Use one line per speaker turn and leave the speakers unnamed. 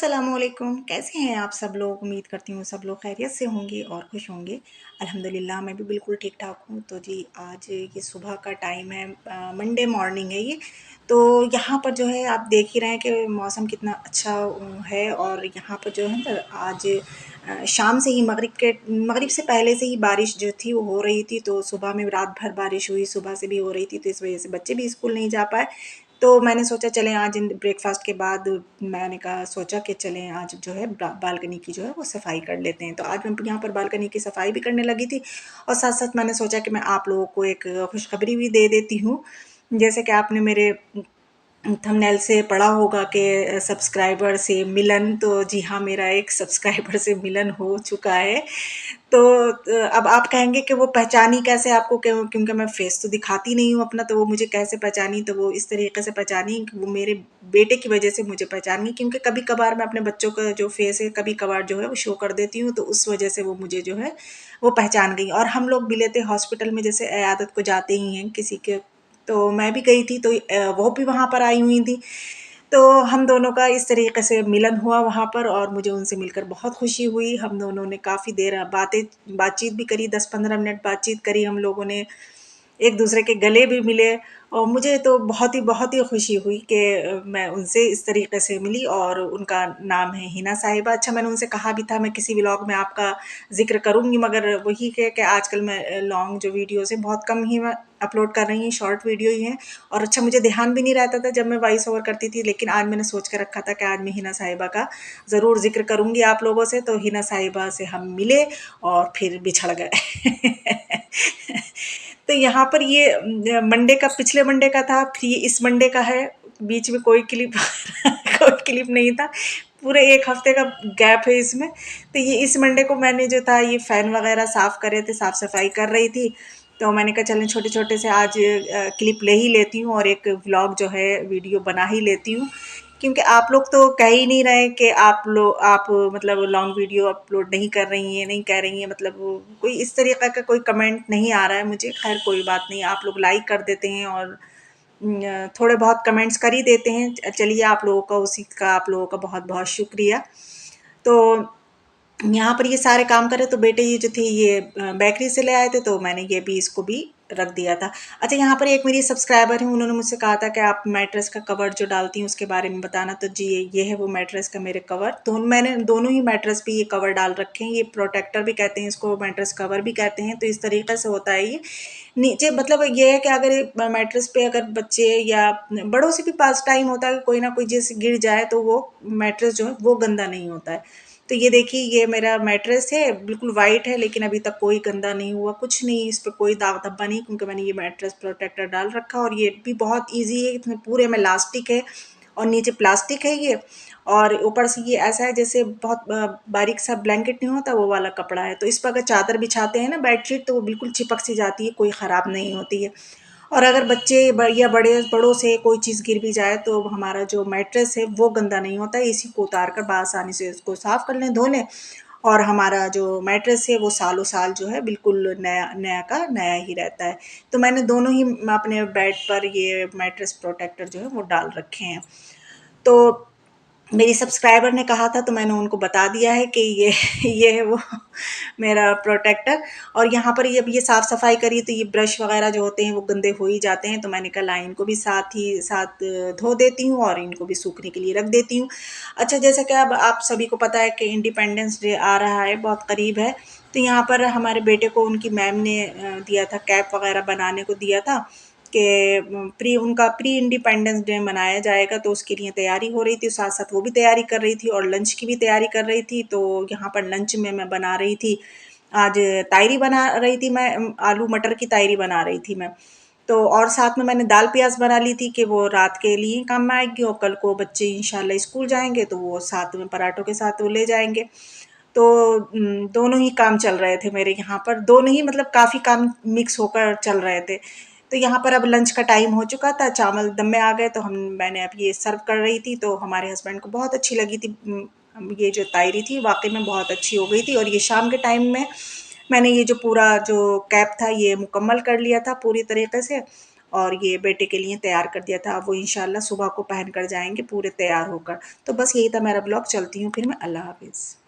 अस्सलामुअलैकुम। कैसे हैं आप सब लोग? उम्मीद करती हूँ सब लोग खैरियत से होंगे और खुश होंगे। अल्हम्दुलिल्लाह मैं भी बिल्कुल ठीक-ठाक हूँ। तो जी आज ये सुबह का टाइम है, मंडे मॉर्निंग है ये। तो यहाँ पर जो है आप देख ही रहे हैं कि मौसम कितना अच्छा है और यहाँ पर जो है ना आज शाम से ही मगरिब से पहले से ही बारिश जो थी वो हो रही थी। तो सुबह में रात भर बारिश हुई, सुबह से भी हो रही थी, तो इस वज़ह से बच्चे भी स्कूल नहीं जा पाए। तो मैंने सोचा चलें आज इन ब्रेकफ़ास्ट के बाद मैंने कहा सोचा कि चलें आज जो है बालकनी की जो है वो सफाई कर लेते हैं। तो आज मैं यहाँ पर बालकनी की सफाई भी करने लगी थी और साथ-साथ मैंने सोचा कि मैं आप लोगों को एक खुशखबरी भी दे देती हूँ। जैसे कि आपने मेरे थंबनेल से पढ़ा होगा कि सब्सक्राइबर से मिलन, तो जी हाँ, मेरा एक सब्सक्राइबर से मिलन हो चुका है। तो अब आप कहेंगे कि वो पहचानी कैसे आपको, क्योंकि मैं फ़ेस तो दिखाती नहीं हूँ अपना, तो वो मुझे कैसे पहचानी? तो वो इस तरीके से पहचानी कि वो मेरे बेटे की वजह से मुझे पहचान गई, क्योंकि कभी-कभार मैं अपने बच्चों का जो फ़ेस है कभी-कभार जो है वो शो कर देती हूँ, तो उस वजह से वो मुझे जो है वो पहचान गई। और हम लोग मिले थे हॉस्पिटल में, जैसे इयादत को जाते ही हैं किसी के, तो मैं भी गई थी, तो वो भी वहाँ पर आई हुई थी। तो हम दोनों का इस तरीके से मिलन हुआ वहाँ पर और मुझे उनसे मिलकर बहुत खुशी हुई। हम दोनों ने काफ़ी देर बातचीत भी करी, 10-15 मिनट बातचीत करी हम लोगों ने, एक-दूसरे के गले भी मिले और मुझे तो बहुत ही खुशी हुई कि मैं उनसे इस तरीके से मिली और उनका नाम है हिना साहिबा। अच्छा, मैंने उनसे कहा भी था मैं किसी व्लॉग में आपका ज़िक्र करूँगी, मगर वही है कि आजकल मैं लॉन्ग जो वीडियोज़ हैं बहुत कम ही मैं अपलोड कर रही हूँ, शॉर्ट वीडियो ही हैं। और अच्छा, मुझे ध्यान भी नहीं रहता था जब मैं वॉइस ओवर करती थी, लेकिन आज मैंने सोच के रखा था कि आज मैं हिना साहिबा का ज़रूर ज़िक्र करूँगी आप लोगों से। तो हिना साहिबा से हम मिले और फिर बिछड़ गए। तो यहाँ पर ये मंडे का, पिछले मंडे का था, फिर ये इस मंडे का है। बीच में कोई क्लिप कोई क्लिप नहीं था, पूरे 1 हफ्ते का गैप है इसमें। तो ये इस मंडे को मैंने जो था ये फ़ैन वगैरह साफ़ करे थे, साफ़-सफ़ाई कर रही थी, तो मैंने कहा चलें छोटे-छोटे से आज क्लिप ले ही लेती हूँ और एक व्लॉग जो है वीडियो बना ही लेती हूँ। क्योंकि आप लोग तो कह ही नहीं रहे कि आप मतलब लॉन्ग वीडियो अपलोड नहीं कर रही हैं, नहीं कह रही हैं, मतलब वो कोई इस तरीक़े का कोई कमेंट नहीं आ रहा है मुझे। ख़ैर कोई बात नहीं, आप लोग लाइक कर देते हैं और थोड़े बहुत कमेंट्स कर ही देते हैं। चलिए, आप लोगों का बहुत-बहुत शुक्रिया। तो यहाँ पर ये सारे काम करे, तो बेटे ये जो थे ये बेकरी से ले आए थे, तो मैंने ये भी इसको भी रख दिया था। अच्छा, यहाँ पर एक मेरी सब्सक्राइबर हैं, उन्होंने मुझसे कहा था कि आप मैट्रेस का कवर जो डालती हैं उसके बारे में बताना। तो जी ये है वो मैट्रेस का मेरे कवर। मैंने दोनों ही मैट्रेस पे ये कवर डाल रखे हैं। ये प्रोटेक्टर भी कहते हैं इसको, मैट्रेस कवर भी कहते हैं। तो इस तरीके से होता है ये। नीचे मतलब ये है कि अगर मैट्रेस पे अगर बच्चे या बड़ों से भी पास टाइम होता है कि कोई ना कोई जैसे गिर जाए, तो वो मैट्रेस जो है वो गंदा नहीं होता है। तो ये देखिए, ये मेरा मैट्रेस है, बिल्कुल वाइट है, लेकिन अभी तक कोई गंदा नहीं हुआ, कुछ नहीं, इस पे कोई दाग धब्बा नहीं, क्योंकि मैंने ये मैट्रेस प्रोटेक्टर डाल रखा और ये भी बहुत ईज़ी है। इसमें पूरे में इलास्टिक है और नीचे प्लास्टिक है ये, और ऊपर से ये ऐसा है जैसे बहुत बारीक सा ब्लैंकेट नहीं होता, वो वाला कपड़ा है। तो इस पर अगर चादर बिछाते हैं ना, बेडशीट, तो वो बिल्कुल चिपक सी जाती है, कोई ख़राब नहीं होती है। और अगर बच्चे या बड़ों से कोई चीज़ गिर भी जाए, तो हमारा जो मैट्रेस है वो गंदा नहीं होता है। इसी को उतार कर बआसानी से उसको साफ़ कर लें, धो लें, और हमारा जो मैट्रेस है वो सालों-साल जो है बिल्कुल नया नया का नया ही रहता है। तो मैंने दोनों ही अपने बेड पर ये मैट्रेस प्रोटेक्टर जो है वो डाल रखे हैं। तो मेरी सब्सक्राइबर ने कहा था, तो मैंने उनको बता दिया है कि ये ये है वो मेरा प्रोटेक्टर। और यहाँ पर ये साफ़-सफ़ाई करी, तो ये ब्रश वग़ैरह जो होते हैं वो गंदे हो ही जाते हैं, तो मैंने कहा ला इनको भी साथ ही साथ धो देती हूँ और इनको भी सूखने के लिए रख देती हूँ। अच्छा, जैसा कि अब आप सभी को पता है कि इंडिपेंडेंस डे आ रहा है, बहुत करीब है, तो यहाँ पर हमारे बेटे को उनकी मैम ने दिया था, कैप वग़ैरह बनाने को दिया था कि उनका प्री इंडिपेंडेंस डे मनाया जाएगा, तो उसके लिए तैयारी हो रही थी, साथ-साथ वो भी तैयारी कर रही थी और लंच की भी तैयारी कर रही थी। तो यहाँ पर लंच में मैं बना रही थी, आज तायरी बना रही थी मैं, आलू मटर की तायरी बना रही थी मैं। तो और साथ में मैंने दाल प्याज़ बना ली थी कि वो रात के लिए ही काम में आएगी और कल को बच्चे इंशाल्लाह स्कूल जाएँगे, तो वो साथ में पराठों के साथ वो ले जाएँगे। तो दोनों ही काम चल रहे थे मेरे यहाँ पर, दोनों ही मतलब काफ़ी काम मिक्स होकर चल रहे थे। तो यहाँ पर अब लंच का टाइम हो चुका था, चावल दम में आ गए, तो मैंने अब ये सर्व कर रही थी, तो हमारे हस्बैंड को बहुत अच्छी लगी थी। ये जो तायरी थी वाक़ई में बहुत अच्छी हो गई थी, और ये शाम के टाइम में मैंने ये जो पूरा जो कैप था ये मुकम्मल कर लिया था पूरी तरीके से। और ये बेटे के लिए तैयार कर दिया था। अब वो इंशाल्लाह सुबह को पहन कर जाएँगे पूरे तैयार होकर। तो बस यही था मेरा ब्लॉग, चलती हूँ फिर मैं, अल्लाह हाफ़िज़।